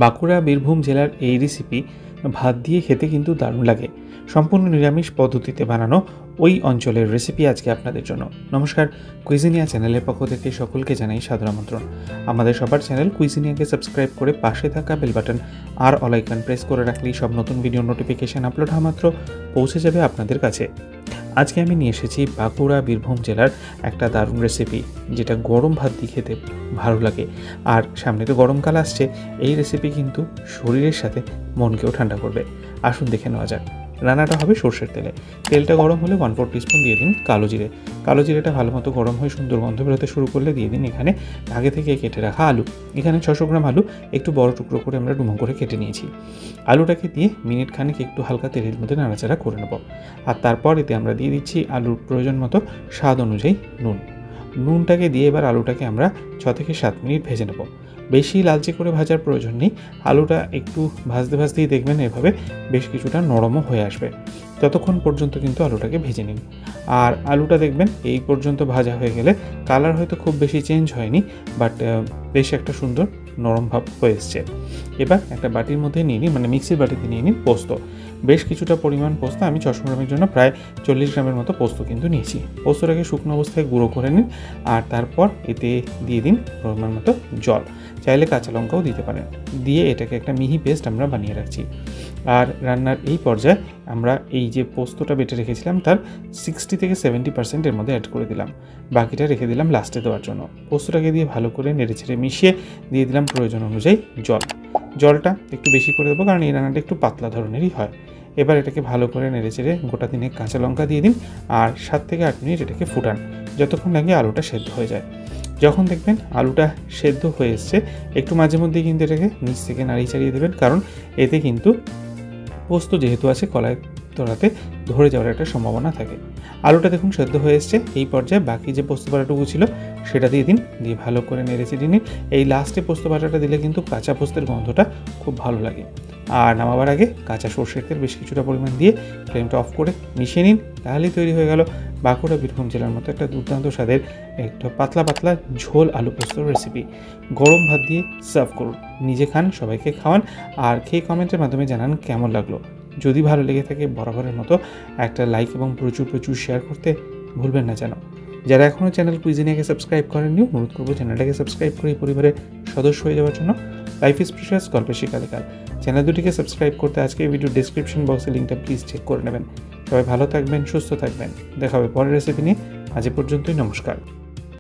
বাঁকুড়া বীরভূম জেলার এই রেসিপি ভাত দিয়ে খেতে কিন্তু দারুণ লাগে। সম্পূর্ণ নিরামিষ পদ্ধতিতে বানানো ওই অঞ্চলের রেসিপি আজকে আপনাদের জন্য। নমস্কার, কুইজিনিয়া চ্যানেলের পক্ষ থেকে সকলকে জানাই সাদর আমন্ত্রণ। আমাদের সবার চ্যানেল কুইজিনিয়াকে সাবস্ক্রাইব করে পাশে থাকা বেল বাটন আর অল আইকন প্রেস করে রাখলেই সব নতুন ভিডিও নোটিফিকেশান আপলোড হওয়া মাত্র পৌঁছে যাবে আপনাদের কাছে। আজকে আমি নিয়ে এসেছি বাঁকুড়া বীরভূম জেলার একটা দারুণ রেসিপি, যেটা গরম ভাত দিয়ে খেতে ভালো লাগে। আর সামনে তো গরমকাল আসছে, এই রেসিপি কিন্তু শরীরের সাথে মনকেও ঠান্ডা করবে। আসুন দেখে নেওয়া যাক। রান্নাটা হবে সর্ষের তেলে। তেলটা গরম হলে 1/4 টিস্পুন দিয়ে দিন কালো জিরে। কালো জিরেটা ভালো মতো গরম হয়ে সুন্দর গন্ধ বেরোতে শুরু করলে দিয়ে দিন এখানে আগে থেকে কেটে রাখা আলু। এখানে 600 গ্রাম আলু একটু বড় টুকরো করে আমরা ডুমো করে কেটে নিয়েছি। আলুটাকে দিয়ে মিনিট খানেক একটু হালকা তেলের মধ্যে নাড়াচাড়া করে নেব। আর তারপর এতে আমরা দিয়ে দিচ্ছি আলুর প্রয়োজন মতো স্বাদ অনুযায়ী নুন। নুনটাকে দিয়ে এবার আলুটাকে আমরা 6 থেকে 7 মিনিট ভেজে নেব। বেশি লালচে করে ভাজার প্রয়োজন নেই। আলুটা একটু ভাজতে ভাজতেই দেখবেন এভাবে বেশ কিছুটা নরমও হয়ে আসবে। ততক্ষণ পর্যন্ত কিন্তু আলুটাকে ভেজে নিন। আর আলুটা দেখবেন এই পর্যন্ত ভাজা হয়ে গেলে কালার হয়তো খুব বেশি চেঞ্জ হয়নি, বাট বেশ একটা সুন্দর নরম ভাব হয়ে এসছে। এবার একটা বাটির মধ্যে নিয়ে নিন, মানে মিক্সির বাটিতে নিয়ে নিন পোস্ত। বেশ কিছুটা পরিমাণ পোস্ত, আমি 600 গ্রামের জন্য প্রায় 40 গ্রামের মতো পোস্ত কিন্তু নিয়েছি। পোস্তটাকে শুকনো অবস্থায় গুঁড়ো করে নিন। আর তারপর এতে দিয়ে দিন পরিমাণ মতো জল। চাইলে কাঁচা লঙ্কাও দিতে পারেন। দিয়ে এটাকে একটা মিহি পেস্ট আমরা বানিয়ে রাখছি। আর রান্নার এই পর্যায়ে আমরা এই যে পোস্তটা বেটে রেখেছিলাম তার 60 থেকে 70% এর মধ্যে অ্যাড করে দিলাম। বাকিটা রেখে দিলাম লাস্টে দেওয়ার জন্য। পোস্তটাকে দিয়ে ভালো করে নেড়েচেড়ে মিশিয়ে দিয়ে দিলাম প্রয়োজন অনুযায়ী জল। জলটা একটু বেশি করে দেবো, কারণ এই রান্নাটা একটু পাতলা ধরনেরই হয়। এবার এটাকে ভালো করে নেড়েচেড়ে গোটা দিনে কাঁচা লঙ্কা দিয়ে দিন। আর 7 থেকে 8 মিনিট এটাকে ফুটান, যতক্ষণ লাগে আলুটা সেদ্ধ হয়ে যায়। যখন দেখবেন আলুটা সেদ্ধ হয়ে এসছে, একটু মাঝে মধ্যেই কিন্তু এটাকে নিচ থেকে নাড়িয়ে চাড়িয়ে দেবেন, কারণ এতে কিন্তু পোস্ত যেহেতু আছে কলাই তোড়াতে ধরে যাওয়ার একটা সম্ভাবনা থাকে। আলুটা দেখুন সেদ্ধ হয়ে এসছে। এই পর্যায়ে বাকি যে পোস্ত বাটাটুকু ছিল সেটা দিয়ে দিন, দিয়ে ভালো করে নেড়েচেড়ে নিন। এই লাস্টে পোস্ত বাটাটা দিলে কিন্তু কাঁচা পোস্তের গন্ধটা খুব ভালো লাগে। আর নামাবার আগে কাঁচা সর্ষের তেল বেশ কিছুটা পরিমাণ দিয়ে ফ্লেমটা অফ করে মিশিয়ে নিন। তাহলেই তৈরি হয়ে গেল বাঁকুড়া বীরভূম জেলার মতো একটা দুর্দান্ত স্বাদের একটা পাতলা পাতলা ঝোল আলু পোস্তর রেসিপি। গরম ভাত দিয়ে সার্ভ করুন, নিজে খান, সবাইকে খাওয়ান, আর খেয়ে কমেন্টের মাধ্যমে জানান কেমন লাগলো। যদি ভালো লেগে থাকে বরাবরের মতো একটা লাইক এবং প্রচুর শেয়ার করতে ভুলবেন না যেন। যারা এখনও চ্যানেল কুইজিনিয়াকে সাবস্ক্রাইব করেননি, অনুরোধ করবো চ্যানেলটাকে সাবস্ক্রাইব করে পরিবারের সদস্য হয়ে যাওয়ার জন্য। লাইফ ইজ প্রিশিয়াস, গল্পের শিকারিকাল চ্যানেল দুটিকে সাবস্ক্রাইব করতে আজকে ভিডিও ডেসক্রিপশন বক্সে লিঙ্কটা প্লিজ চেক করে নেবেন। সবাই ভালো থাকবেন, সুস্থ থাকবেন। দেখা হবে পরের রেসিপি নিয়ে। আজ পর্যন্তই, নমস্কার।